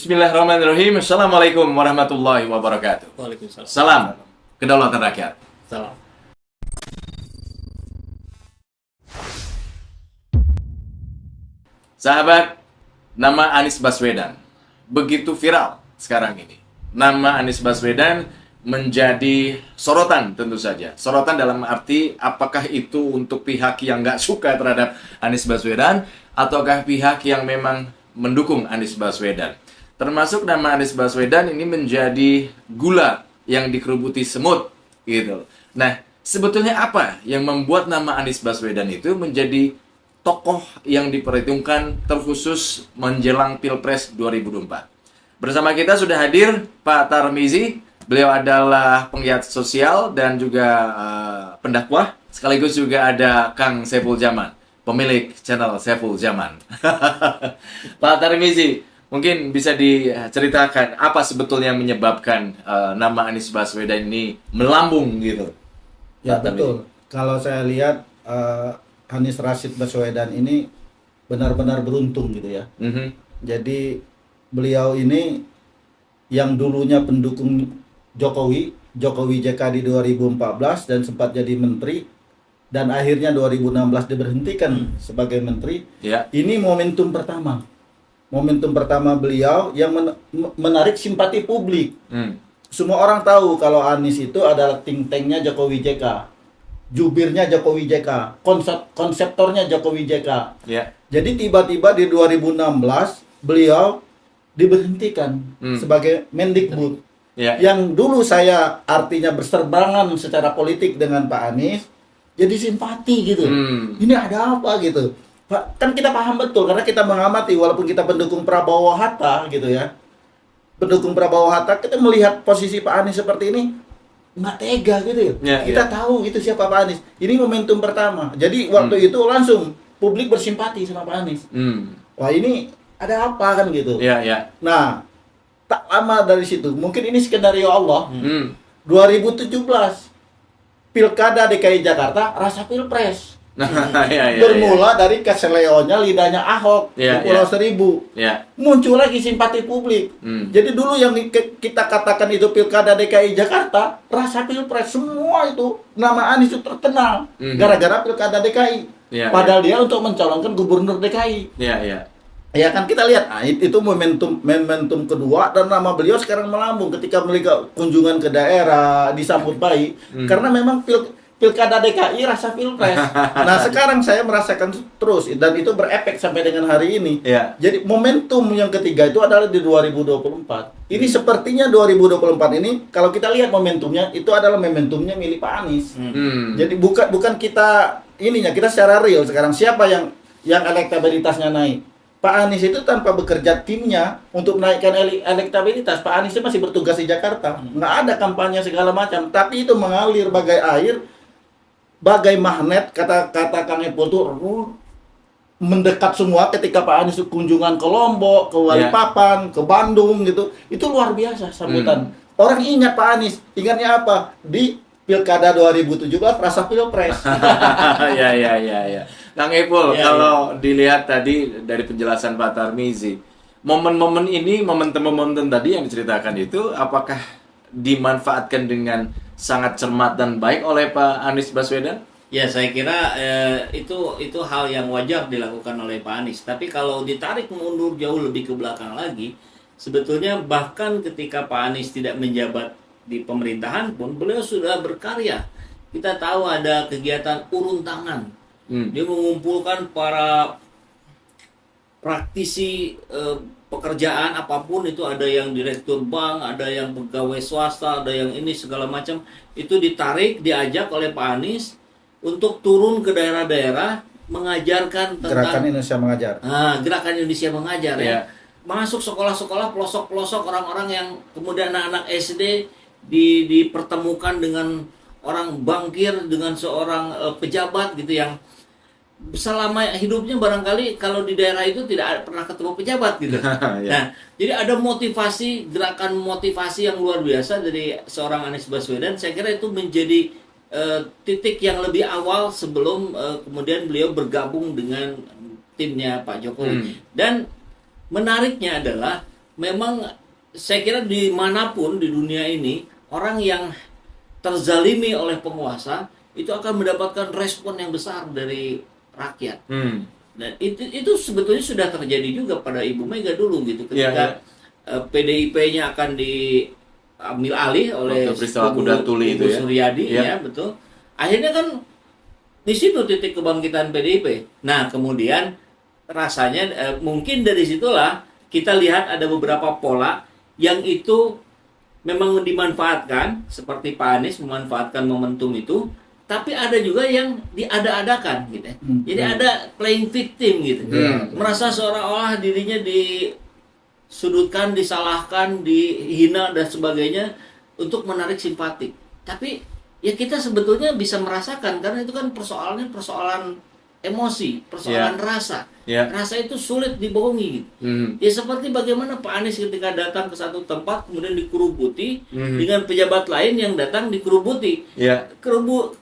Bismillahirrahmanirrahim. Assalamualaikum warahmatullahi wabarakatuh. Waalaikumsalam. Salam kedaulatan rakyat. Salam. Sahabat, nama Anies Baswedan begitu viral sekarang ini. Nama Anies Baswedan menjadi sorotan tentu saja. Sorotan dalam arti apakah itu untuk pihak yang nggak suka terhadap Anies Baswedan ataukah pihak yang memang mendukung Anies Baswedan. Termasuk nama Anies Baswedan ini menjadi gula yang dikerubuti semut gitu. Nah, sebetulnya apa yang membuat nama Anies Baswedan itu menjadi tokoh yang diperhitungkan terkhusus menjelang Pilpres 2024? Bersama kita sudah hadir Pak Tarmizi. Beliau adalah penggiat sosial dan juga pendakwah. Sekaligus juga ada Kang Saiful Zaman, pemilik channel Saiful Zaman. Pak Tarmizi, mungkin bisa diceritakan apa sebetulnya yang menyebabkan nama Anies Baswedan ini melambung gitu? Ya betul. Kalau saya lihat Anies Rashid Baswedan ini benar-benar beruntung gitu ya. Jadi beliau ini yang dulunya pendukung Jokowi JK di 2014 dan sempat jadi menteri dan akhirnya 2016 diberhentikan sebagai menteri. Ya. Ini momentum pertama beliau yang menarik simpati publik. Semua orang tahu kalau Anies itu adalah think tanknya Jokowi JK, jubirnya Jokowi JK, konseptornya Jokowi JK. Ya. Jadi tiba-tiba di 2016 beliau diberhentikan sebagai Mendikbud. Ya. Yang dulu saya artinya berserbangan secara politik dengan Pak Anies, jadi simpati gitu. Ini ada apa gitu? Pak, kan kita paham betul karena kita mengamati walaupun kita pendukung Prabowo Hatta gitu ya. Pendukung Prabowo Hatta, kita melihat posisi Pak Anies seperti ini nggak tega gitu ya. Kita tahu itu siapa Pak Anies. Ini momentum pertama. Jadi waktu itu langsung publik bersimpati sama Pak Anies. Wah, ini ada apa kan gitu. Ya. Nah, tak lama dari situ, mungkin ini skenario Allah. 2017 Pilkada DKI Jakarta rasa Pilpres. Bermula dari keseleonya lidahnya Ahok di Pulau Seribu. Muncul lagi simpati publik. Jadi dulu yang kita katakan itu Pilkada DKI Jakarta rasa Pilpres, semua itu nama Anies itu terkenal gara-gara Pilkada DKI. Padahal dia untuk mencalonkan gubernur DKI. Ya kan kita lihat, itu momentum kedua dan nama beliau sekarang melambung ketika beliau kunjungan ke daerah disambut baik karena memang Pilkada DKI rasa Pilpres. Nah, sekarang saya merasakan terus dan itu berefek sampai dengan hari ini. Jadi momentum yang ketiga itu adalah di 2024. Ini sepertinya 2024 ini kalau kita lihat momentumnya itu adalah momentumnya milik Pak Anies. Jadi bukan kita kita secara real sekarang siapa yang elektabilitasnya naik. Pak Anies itu tanpa bekerja timnya untuk menaikkan elektabilitas. Pak Anies itu masih bertugas di Jakarta. Nggak ada kampanye segala macam. Tapi itu mengalir bagai air, bagai magnet, kata Kang Epul itu mendekat semua ketika Pak Anies kunjungan ke Lombok, ke Balikpapan, ke Bandung gitu. Itu luar biasa sambutan. Orang ingat Pak Anies. Ingatnya apa? Di Pilkada 2017 rasa Pilpres. Ya. Kang Epul, kalau dilihat tadi dari penjelasan Pak Tarmizi, momen-momen ini, momentum-momentum tadi yang diceritakan itu, apakah dimanfaatkan dengan sangat cermat dan baik oleh Pak Anies Baswedan? Ya, saya kira itu hal yang wajar dilakukan oleh Pak Anies. Tapi kalau ditarik mundur jauh lebih ke belakang lagi, sebetulnya bahkan ketika Pak Anies tidak menjabat di pemerintahan pun, beliau sudah berkarya. Kita tahu ada kegiatan urun tangan. Dia mengumpulkan para praktisi pekerjaan apapun itu, ada yang direktur bank, ada yang pegawai swasta, ada yang ini segala macam, itu ditarik, diajak oleh Pak Anies untuk turun ke daerah-daerah mengajarkan tentang Gerakan Indonesia Mengajar. Gerakan Indonesia Mengajar ya. Masuk sekolah-sekolah, pelosok-pelosok, orang-orang yang kemudian anak-anak SD dipertemukan dengan orang bankir, dengan seorang pejabat gitu yang selama hidupnya barangkali kalau di daerah itu tidak pernah ketemu pejabat gitu. Nah, jadi ada motivasi, gerakan motivasi yang luar biasa dari seorang Anies Baswedan. Saya kira itu menjadi titik yang lebih awal sebelum kemudian beliau bergabung dengan timnya Pak Jokowi. Dan menariknya adalah memang saya kira dimanapun di dunia ini orang yang terzalimi oleh penguasa itu akan mendapatkan respon yang besar dari rakyat. Dan itu sebetulnya sudah terjadi juga pada Ibu Mega dulu gitu, ketika PDIP-nya akan diambil alih oleh peristiwa Kuda Tuli itu ya. Suryadi ya betul. Akhirnya kan di situ titik kebangkitan PDIP. Nah kemudian rasanya mungkin dari situlah kita lihat ada beberapa pola yang itu memang dimanfaatkan, seperti Pak Anies memanfaatkan momentum itu. Tapi ada juga yang diada-adakan gitu ya. Jadi ada playing victim gitu. Merasa seolah-olah dirinya disudutkan, disalahkan, dihina dan sebagainya untuk menarik simpati. Tapi ya kita sebetulnya bisa merasakan karena itu kan persoalan emosi, persoalan rasa. Rasa itu sulit dibohongi gitu. Ya seperti bagaimana Pak Anies ketika datang ke satu tempat kemudian dikerubuti dengan pejabat lain yang datang dikerubuti.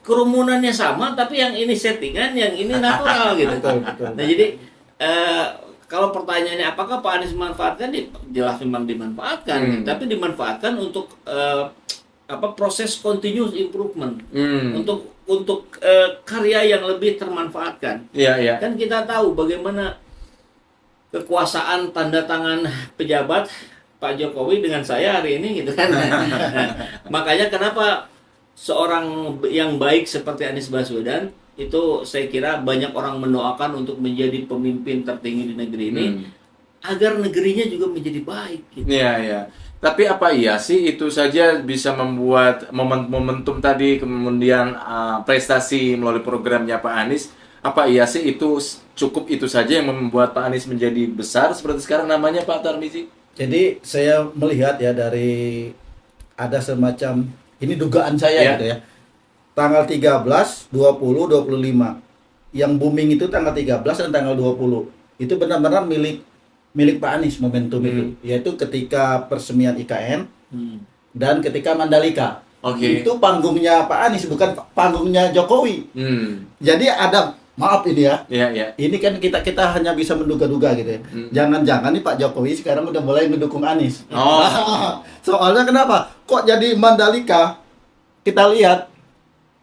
Kerumunannya sama tapi yang ini settingan, yang ini natural gitu. Betul. Nah jadi kalau pertanyaannya apakah Pak Anies memanfaatkan, jelas memang dimanfaatkan, tapi dimanfaatkan untuk proses continuous improvement, untuk karya yang lebih termanfaatkan. Kan kita tahu bagaimana kekuasaan tanda tangan pejabat Pak Jokowi dengan saya hari ini gitu kan. Makanya kenapa seorang yang baik seperti Anies Baswedan itu saya kira banyak orang mendoakan untuk menjadi pemimpin tertinggi di negeri ini agar negerinya juga menjadi baik gitu. Tapi apa iya sih itu saja bisa membuat momentum tadi, kemudian prestasi melalui programnya Pak Anies, apa iya sih itu cukup itu saja yang membuat Pak Anies menjadi besar seperti sekarang namanya Pak Tarmizi? Jadi saya melihat ya dari ada semacam ini dugaan saya gitu ya. Tanggal 13, 20, 25. Yang booming itu tanggal 13 dan tanggal 20. Itu benar-benar milik Pak Anies momentum itu, yaitu ketika peresmian IKN dan ketika Mandalika. Itu panggungnya Pak Anies, bukan panggungnya Jokowi. Jadi ada, maaf ini ya, ini kan kita hanya bisa menduga-duga gitu ya. Jangan-jangan nih Pak Jokowi sekarang udah mulai mendukung Anies. Soalnya kenapa? Kok jadi Mandalika? Kita lihat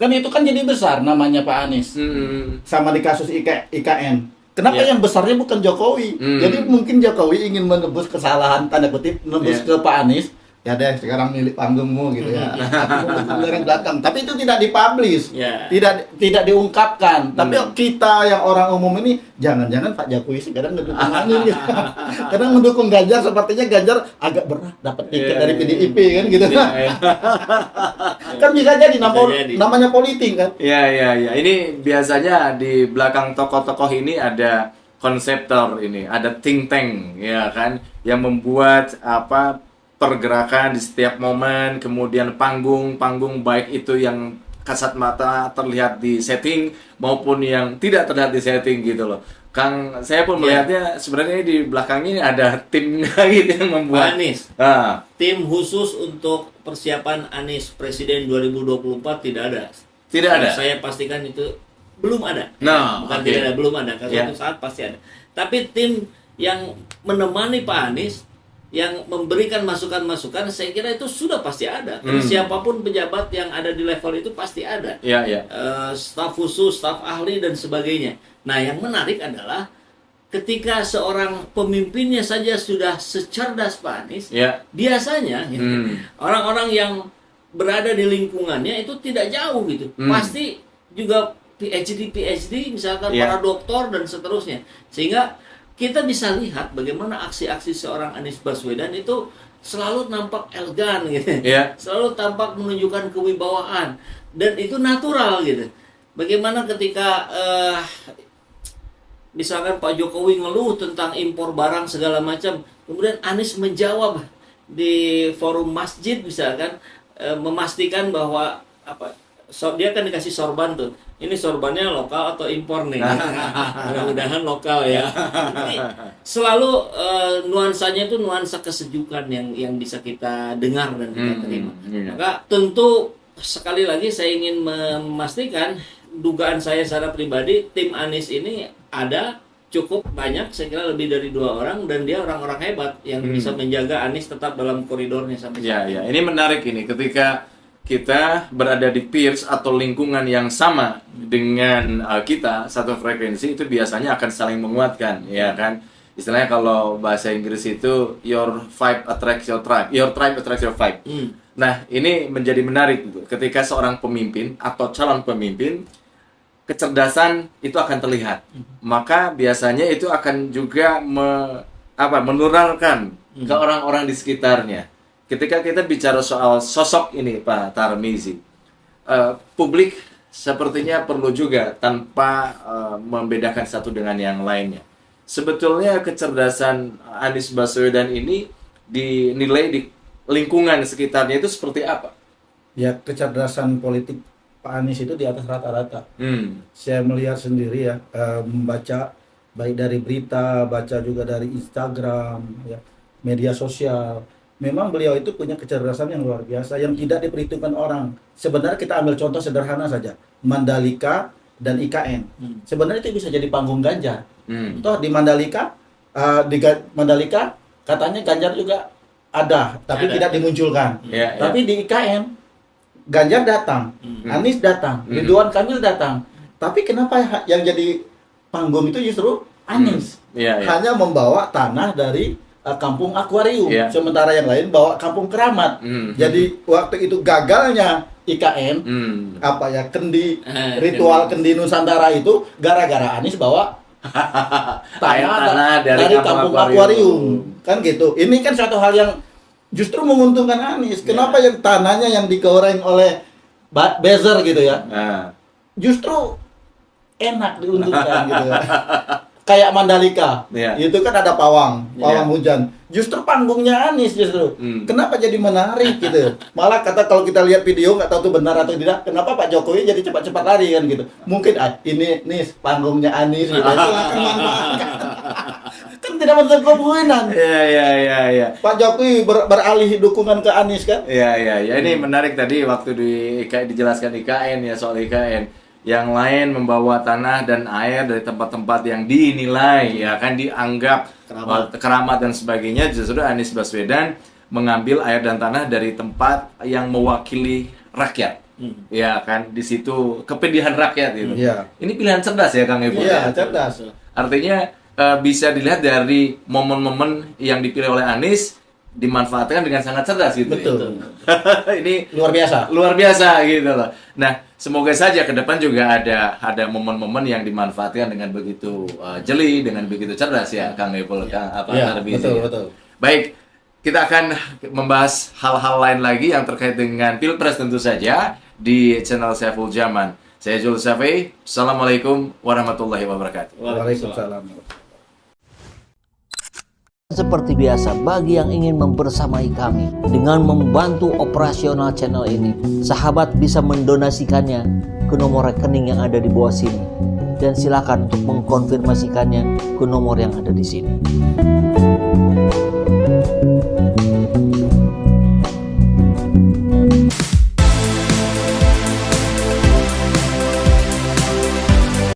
kan itu kan jadi besar namanya Pak Anies. Sama di kasus IKN. Kenapa yang besarnya bukan Jokowi? Jadi mungkin Jokowi ingin menebus kesalahan, tanda kutip, menebus ke Pak Anies. Ya deh, sekarang milik panggungmu gitu ya. Aku mendukung dari belakang. Tapi itu tidak dipublish, tidak diungkapkan. Tapi kita yang orang umum ini, jangan-jangan Pak Jokowi sekarang mendukung Anies. Gitu. Karena mendukung Ganjar, sepertinya Ganjar agak berat dapat tiket dari PDIP kan gitu. Kan bisa jadi namanya politik kan. Ini biasanya di belakang tokoh-tokoh ini ada konseptor ini, ada think tank ya kan yang membuat pergerakan di setiap momen, kemudian panggung baik itu yang kasat mata terlihat di setting maupun yang tidak terlihat di setting gitu loh. Kang, saya pun melihatnya sebenarnya di belakangnya ada tim gitu yang membuat Anies. Tim khusus untuk persiapan Anies Presiden 2024 tidak ada. Tidak ada. Saya pastikan itu belum ada. Tidak ada, belum ada. Karena suatu saat pasti ada. Tapi tim yang menemani Pak Anies, yang memberikan masukan-masukan, saya kira itu sudah pasti ada. Karena siapapun pejabat yang ada di level itu pasti ada. Staf khusus, staf ahli dan sebagainya. Nah, yang menarik adalah ketika seorang pemimpinnya saja sudah secerdas Pak Anies, biasanya orang-orang yang berada di lingkungannya itu tidak jauh gitu. Pasti juga PhD misalkan para doktor dan seterusnya. Sehingga kita bisa lihat bagaimana aksi-aksi seorang Anies Baswedan itu selalu nampak elegan gitu. Selalu tampak menunjukkan kewibawaan dan itu natural gitu. Bagaimana ketika misalkan Pak Jokowi ngeluh tentang impor barang segala macam, kemudian Anies menjawab di forum masjid misalkan, memastikan bahwa dia kan dikasih sorban tuh. Ini sorbannya lokal atau impor nih? Mudah-mudahan lokal ya. Jadi, selalu nuansanya itu nuansa kesejukan yang bisa kita dengar dan kita terima. Maka tentu sekali lagi saya ingin memastikan dugaan saya secara pribadi tim Anies ini ada cukup banyak, saya kira lebih dari 2 orang, dan dia orang-orang hebat yang bisa menjaga Anies tetap dalam koridornya sampai Ya, saat ini. ya. Ini menarik ini ketika kita berada di peers atau lingkungan yang sama dengan kita, satu frekuensi, itu biasanya akan saling menguatkan, ya kan? Istilahnya kalau bahasa Inggris itu your vibe attracts your tribe attracts your vibe. Nah, ini menjadi menarik gitu. Ketika seorang pemimpin atau calon pemimpin, kecerdasan itu akan terlihat. Maka biasanya itu akan juga menularkan ke orang-orang di sekitarnya. Ketika kita bicara soal sosok ini, Pak Tarmizi, publik sepertinya perlu juga tanpa membedakan satu dengan yang lainnya. Sebetulnya kecerdasan Anies Baswedan ini dinilai di lingkungan sekitarnya itu seperti apa? Ya, kecerdasan politik Pak Anies itu di atas rata-rata. Saya melihat sendiri ya, membaca baik dari berita, baca juga dari Instagram, ya, media sosial. Memang beliau itu punya kecerdasan yang luar biasa, yang tidak diperhitungkan orang. Sebenarnya kita ambil contoh sederhana saja, Mandalika dan IKN. Sebenarnya itu bisa jadi panggung Ganjar. Toh di Mandalika, Mandalika katanya Ganjar juga ada, tapi tidak dimunculkan. Tapi di IKN Ganjar datang, Anies datang, Ridwan Kamil datang. Tapi kenapa yang jadi panggung itu justru Anies? Hanya membawa tanah dari kampung akuarium, sementara yang lain bawa kampung keramat. Jadi waktu itu gagalnya IKN, ritual kendi Nusantara itu gara-gara Anies bawa tanah dari kampung akuarium. Kan gitu. Ini kan suatu hal yang justru menguntungkan Anies. Kenapa yang tanahnya yang digoreng oleh Bezer gitu ya? Justru enak diuntungkan gitu ya. Kayak Mandalika, itu kan ada pawang hujan. Justru panggungnya Anies justru. Kenapa jadi menarik gitu? Malah kalau kita lihat video nggak tahu itu benar atau tidak. Kenapa Pak Jokowi jadi cepat-cepat lari kan gitu? Mungkin ini nih panggungnya Anies gitu. Silakan manfaatkan. Kan tidak menutup kemungkinan. Iya. Pak Jokowi beralih dukungan ke Anies kan? Iya. Ini menarik tadi waktu dijelaskan IKN ya, soal IKN. Yang lain membawa tanah dan air dari tempat-tempat yang dinilai ya kan dianggap keramat dan sebagainya. Justru Anies Baswedan mengambil air dan tanah dari tempat yang mewakili rakyat. Ya kan, di situ kepedihan rakyat itu. Ini pilihan cerdas ya Kang Ebo. Iya, cerdas. Artinya bisa dilihat dari momen-momen yang dipilih oleh Anies dimanfaatkan dengan sangat cerdas gitu. Betul. Ini luar biasa gitu loh. Nah, semoga saja ke depan juga ada momen-momen yang dimanfaatkan dengan begitu jeli, dengan begitu cerdas ya Kang Epul, betul. Baik, kita akan membahas hal-hal lain lagi yang terkait dengan Pilpres tentu saja di channel Saiful Jaman. Saya Jules Syafi'i. Assalamualaikum warahmatullahi wabarakatuh. Waalaikumsalam. Seperti biasa, bagi yang ingin membersamai kami dengan membantu operasional channel ini, sahabat bisa mendonasikannya ke nomor rekening yang ada di bawah sini. Dan silakan untuk mengkonfirmasikannya ke nomor yang ada di sini.